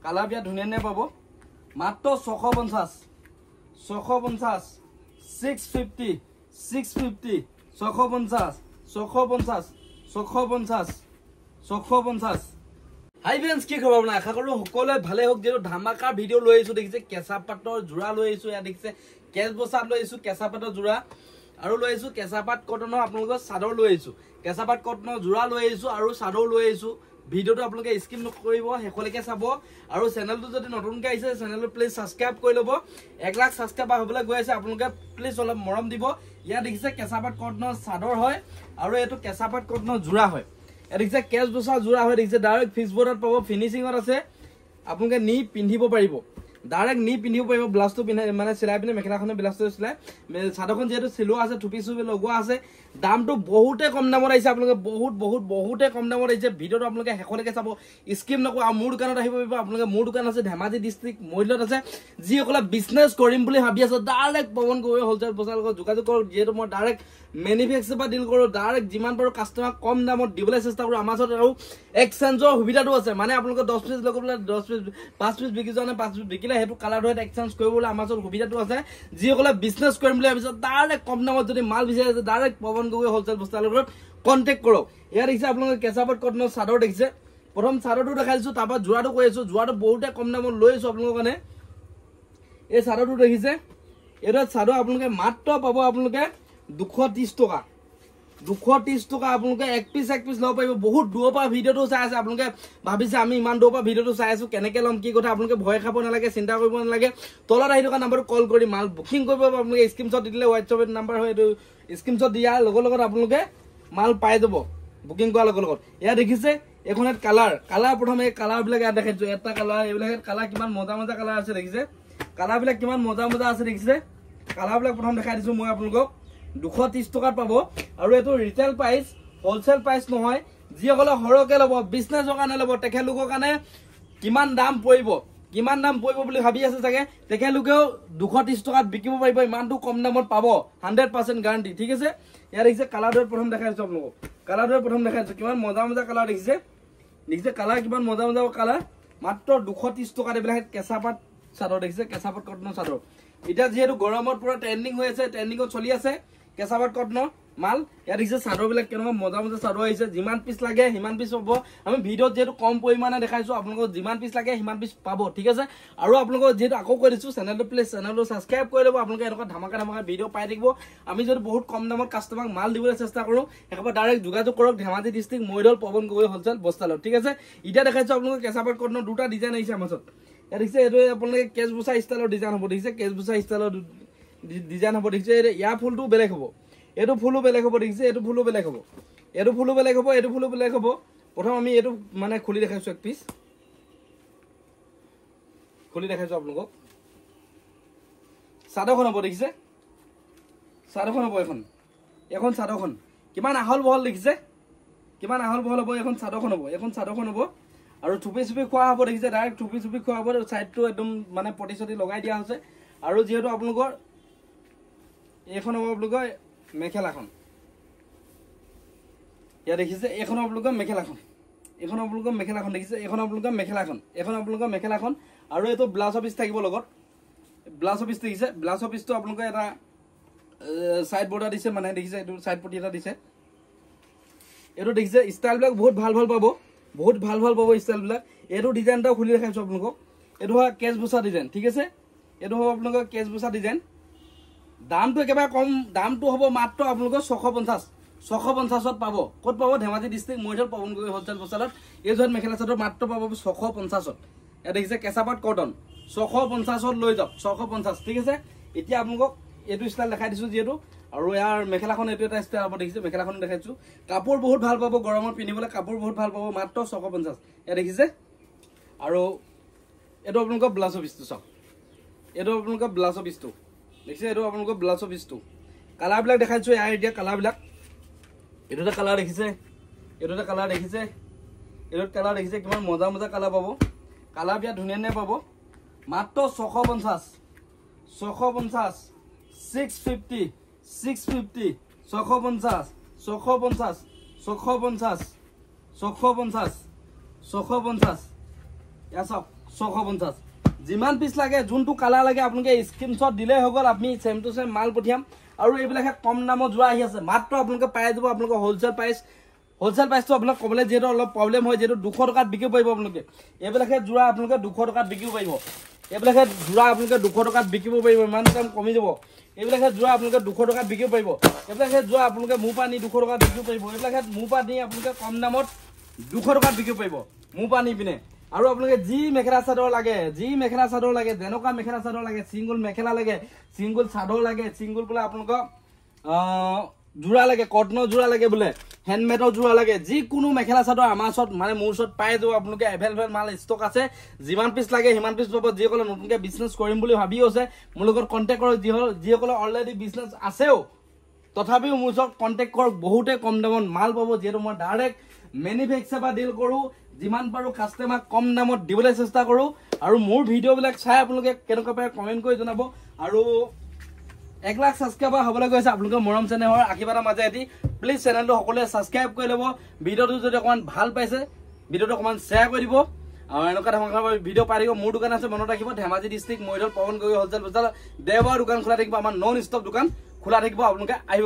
colour বিয়া ধুনীয়া পাব মাত্ৰ 650 650 650 650 650 650 650 650 হাই ফ্ৰেন্ডছ কি খবৰ আপোনাৰ আশা কৰো সকলোৱে ভালে হওক যেটো ধামাকাৰ ভিডিও লৈ আহিছো দেখিছে কেঁচা পাতৰ জোৰা লৈ আহিছো ইয়া দেখিছে কেছ বসাত লৈ আহিছো কেঁচা পাতৰ জোৰা আৰু লৈ আহিছো কেঁচা পাত কটনৰ আপোনালোকৰ চাদৰ লৈ আহিছো কেঁচা পাত কটনৰ জোৰা লৈ আহিছো আৰু চাদৰ লৈ আহিছো ভিডিওটো আপোনালোকে স্কিপ নকৰিব হেকলৈকে চাব আৰু চেনেলটো যদি নতুনকৈ আহিছে চেনেলটো প্লিজ সাবস্ক্ৰাইব কৰি ল'ব 1 লাখ সাবস্ক্ৰাইবাৰ হ'বলৈ গৈ আছে আপোনালোকে প্লিজ অলপ মৰম দিব ইয়া দেখিছে কেঁচা পাত কটনৰ চাদৰ হয় আৰু এটো কেঁচা পাত কটনৰ জোৰা হয় দেখিছে কেছ বসা জোৰা হয় দেখিছে ডাইৰেক্ট ফিক্সবোৰ্ডত পাব ফিনিশিংত আছে আপোনালোকে নি পিন্ধিব পাৰিব ডাইৰেক্ট নি পিন্ধিব পাৰিব ব্লাউজটো পিন্ধাই মানে চিলাই পিনে মেখেলাখনে ব্লাউজটো চিলাই চাদৰখন যেটো চিলোৱা আছে টুপি সুপি লগোৱা আছে দামটো বহুতে কম দামত আহিছে আপোনালোকে বহুতে কম দামত আহিছে ভিডিওটো আপোনালোকে হেকলৈকে চাব স্কিপ নকৰিব আৰু মোৰ দোকানত আহিব পাৰিব আপোনালোকে মোৰ দোকান আছে ধেমাজি ডিস্ট্ৰিক্ট মইলত আছে যি সকলে বিজনেছ কৰিম বুলি ভাবি আছে ডাইৰেক্ট পৱন গগৈ হোলচেল বজাৰ লগত যোগাযোগ কৰক যেটো মই ডাইৰেক্ট ম্যানুফ্যাকচাৰ পৰা ডিল কৰো ডাইৰেক্ট যিমান পাৰো কাস্টমাৰ কম দামত দিবলৈ চেষ্টা কৰো আমাৰ ওচৰত আৰু এক্সচেঞ্জৰ সুবিধাটো আছে মানে আপোনালোকে 10 পিস লগবলৈ 10 পিস 5 পিস বিকি জানে 5 পিস বিকিলে হেতু কালাৰ হয় এক্সচেঞ্জ কৰিবলৈ আমাৰ ওচৰত সুবিধাটো আছে যি সকলে বিজনেছ কৰিম বুলি ভাবিছে ডাইৰেক্ট কম দামত যদি মাল বিচাৰে ডাইৰেক্ট পৱন গগৈ হোলচেল বজাৰ লগত কন্টাক্ট কৰক ইয়াৰ দেখিছে আপোনালোকে কেঁচা পাত কটনৰ চাদৰ দেখিছে প্ৰথম চাদৰটো দেখাইছো তাৰপা জোৰাটো কৈ আছো জোৰাটো বহুতে কম দামত লৈ আছো আপোনালোকৰ কাৰণে এই চাদৰটো দেখিছে এটা চাদৰ আপোনালোকে মাত্ৰ পাব আপোনালোকে 230 টকা 230 টকা আপোনালোকে এক পিস লব পাৰিব বহুত দূৰৰ পৰা ভিডিওটো চাই আছে আপোনালোকে ভাবিছে আমি ইমান দূৰৰ পৰা ভিডিওটো চাই আছো কেনেকে লম কি কথা আপোনালোকে ভয় খাব নালাগে চিন্তা কৰিব নালাগে তলত আহি থকা নম্বৰটো কল কৰি মাল বুকিং কৰিব আপোনালোকে স্ক্ৰিনশ্বট দিলে WhatsApp নম্বৰ হয় এটো স্ক্ৰিনশ্বট দিয়াৰ লগত আপোনালোকে মাল পাই যাব বুকিং কৰাৰ লগত ইয়া দেখিছে এখনত কালাৰ প্ৰথমে কালাৰ বিলাক দেখাইছো এটা কালাৰ এইবিলাক কালাৰ কিমান মজা কালাৰ আছে দেখিছে কালাৰ বিলাক কিমান মজা আছে দেখিছে কালাৰ বিলাক প্ৰথম দেখাই দিছো মই আপোনালোকক 230 টকাত পাব আৰু এটো ৰিটেল প্ৰাইস হোলসেল প্ৰাইস নহয় যি সকলে হৰকে লব বিজনেছৰ কাৰণে লব তেখেতলোকৰ কাৰণে কিমান দাম পৰিব বুলি ভাবি আছে চাগে তেখেতলোকেও 230 টকাত বিকিব পাৰিব ইমানটো কম দামত পাব 100% গ্যাৰান্টি ঠিক আছে ইয়াৰ দেখিছে কালাৰটো প্ৰথম দেখাইছো আপোনালোকক কালাৰটো প্ৰথম দেখাইছো কিমান মজা কালাৰ দেখিছে কালাৰ কিমান মজা কালাৰ মাত্ৰ 230 টকাত এইবিলাক কেঁচা পাত চাদৰ দেখিছে কেঁচা পাত কটনৰ চাদৰ এটা যেহেতু গৰমত পুৰা ট্ৰেন্ডিং হৈ আছে ট্ৰেন্ডিংত চলি আছে কেঁচা পাত কটনৰ মাল ইয়াৰ দেখিছে চাদৰ বিলাক কেনেকুৱা মজা চাদৰ আহিছে যিমান পিস লাগে সিমান পিস পাব আমি ভিডিওত যেহেতু কম পৰিমাণে দেখাইছো আপোনালোকক যিমান পিস লাগে সিমান পিস পাব ঠিক আছে আৰু আপোনালোকক যেহেতু আকৌ কৈ দিছো চেনেলটো প্লিজ চেনেলটো সাবস্ক্ৰাইব কৰি ল'ব আপোনালোকে এনেকুৱা ধামাকা ভিডিও পাই থাকিব আমি যদি বহুত কম দামত কাস্টমাৰক মাল দিবলৈ চেষ্টা কৰো একবাৰ ডাইৰেক্ট যোগাযোগ কৰক ধেমাজি ডিস্ট্ৰিক্ট মইদল পৱন গগৈ হোলচেল বস্তালত ঠিক আছে এতিয়া দেখাইছো আপোনালোকক কেঁচা পাত কটনৰ দুটা ডিজাইন আহিছে আমাৰ ওচৰত ইয়াত দেখিছে এইটো আপোনালোকে কেছ বুচা ষ্টাইলৰ ডিজাইন হ'ব দেখিছে কেছ বুচা ষ্টাইলৰ ডিজাইন হ'ব দেখিছে ইয়াৰ ফুলটো বেলেগ হ'ব এটো ফুলো বেলেগ হ'ব দেখিছে এটো ফুলো বেলেগ হ'ব এটো ফুলো বেলেগ হ'ব এটো ফুলো বেলেগ হ'ব প্ৰথম আমি এটো মানে খুলি দেখাইছো এক পিস খুলি দেখাইছো আপোনালোকক চাদৰখন হ'ব দেখিছে চাদৰখন হ'ব এখন চাদৰখন কিমান আহল বহল দেখিছে কিমান আহল বহল হ'ব এখন চাদৰখন হ'ব আৰু টুপি সুপি খোৱা হ'ব দেখিছে ডাইৰেক্ট টুপি সুপি খোৱা হ'ব সাইডটো একদম মানে পটিছটি লগাই দিয়া হৈছে আৰু যেহেতু আপোনালোকৰ এখন হ'ব আপোনালোকৰ মেখেলাখন ইয়া দেখিছে এখন আপোনালোকৰ মেখেলাখন দেখিছে এখন আপোনালোকৰ মেখেলাখন আৰু এটো ব্লাউজ পিস থাকিব লগত ব্লাউজ পিস দেখিছে ব্লাউজ পিসটো আপোনালোকৰ এটা সাইড বৰ্ডাৰ দিছে মানে দেখিছে এটো সাইড পটি এটা দিছে এটো দেখিছে ষ্টাইল বিলাক বহুত ভাল পাব ষ্টাইল বিলাক এটো ডিজাইনটা খুলি দেখাইছো আপোনালোকক এটো হয় কেছ বুচা ডিজাইন ঠিক আছে এটো হ'ব আপোনালোকৰ কেছ বুচা ডিজাইন দামটো একেবাৰে কম দামটো হ'ব মাত্ৰ আপোনালোকৰ 650ত পাব ক'ত পাব ধেমাজি ডিস্ট্ৰিক্ট মইদল পৱন গগৈ হোলচেল বজাৰত এই যত মেখেলা চাদৰ মাত্ৰ পাব 650ত এ দেখিছে কেঁচা পাত কটন 650ত লৈ যাওক 650 ঠিক আছে এতিয়া আপোনালোকক এটো ষ্টাইল দেখাই দিছো যেটো আৰু ইয়াৰ মেখেলাখন এটো এটা ষ্টাইল হ'ব দেখিছে মেখেলাখন দেখাইছো কাপোৰ বহুত ভাল পাব গৰমত পিন্ধিবলৈ কাপোৰ বহুত ভাল পাব মাত্ৰ 650 এ দেখিছে আৰু এটো আপোনালোকৰ ব্লাউজ পিসটো চাওক এটো আপোনালোকৰ ব্লাউজ পিসটো দেখিছে এটো আপোনালোকৰ ব্লাউজ পিসটো কালাৰ বিলাক দেখাইছো ইয়াৰ এতিয়া কালাৰ বিলাক এটোটা কালাৰ দেখিছে কিমান মজা কালাৰ পাব কালাৰ বিয়া ধুনীয়া পাব মাত্ৰ 650 650 650 650 650 650 650 650 650 ইয়া চাওক 650 যিমান পিস লাগে যোনটো কালাৰ লাগে আপোনালোকে স্ক্ৰিনশ্বট দিলে হৈ গ'ল আমি সেম টু সেম মাল পঠিয়াম আৰু এইবিলাকে কম দামত যোৱা আহি আছে মাত্ৰ আপোনালোকে পাই যাব আপোনালোকে হোলসেল প্ৰাইসটো আপোনালোক কবলে যেটো অলপ প্ৰবলেম হয় যেটো 200 টকাত বিকিব পাৰিব আপোনালোকে এইবিলাকে জোৰা আপোনালোকে 200 টকাত বিকিব পাৰিব এইবিলাকে জোৰা আপোনালোকে 200 টকাত বিকিব পাৰিব ইমান দাম কমি যাব এইবিলাকে জোৰা আপোনালোকে 200 টকাত বিকিব পাৰিব এইবিলাকে জোৰা আপোনালোকে মুপানি 200 টকাত বিকিব পাৰিব এইবিলাকে মুপানি আপোনালোকে কম দামত 200 টকাত বিকিব পাৰিব মুপানি পিনে আৰু আপোনালোকে যি মেখেলা চাদৰ লাগে যেনকা মেখেলা চাদৰ লাগে সিঙ্গল মেখেলা লাগে সিঙ্গল চাদৰ লাগে সিঙ্গল বলে আপোনালোক জোৰা লাগে কটনৰ জোৰা লাগে বলে হ্যান্ডমেডৰ জোৰা লাগে যি কোনো মেখেলা চাদৰ আমাৰ ওচৰত মানে মোৰ ওচৰত পাই যাব আপোনালোকে এভেইলেবল মাল ষ্টক আছে যিমান পিস লাগে হিমান পিস পাব যি কলে নতুনকে বিজনেস কৰিম বুলি ভাবি আছে মোৰ লগত কন্টাক্ট কৰক যি কলে অলৰেডি বিজনেস আছেও তথাপিও মোৰ ওচৰত কন্টাক্ট কৰক বহুতে কম দামত মাল পাব যেটো মই ডাইৰেক্ট ম্যানুফ্যাকচাৰ বা ডিল কৰো যিমান পাৰো কাস্টমাৰ কম দামত দিবলৈ চেষ্টা কৰো আৰু মোৰ ভিডিও বিলাক চাই আপোনালোকে কেনেকৈ পায় কমেন্ট কৰি জনাব আৰু 1 লাখ সাবস্ক্ৰাইবাৰ হবলৈ গৈছে আপোনালোকৰ মৰম চেনেহৰ আশীৰ্বাদৰ মাজে এটি প্লিজ চেনেলটো সকলোৱে সাবস্ক্ৰাইব কৰি লব ভিডিওটো যদি অকমান ভাল পাইছে ভিডিওটো অকমান শেয়াৰ কৰি দিব আৰু এনেকুৱা ধৰণৰ ভিডিও পাৰিব মোৰ দোকান আছে মনত ৰাখিব ধেমাজি ডিস্ট্ৰিক্ট মইদল পৱন গগৈ হোলসেল বজাৰ দেওবাৰ দোকান খোলা থাকিব আমাৰ নন ষ্টপ দোকান খোলা থাকিব আপোনালোকে আহিব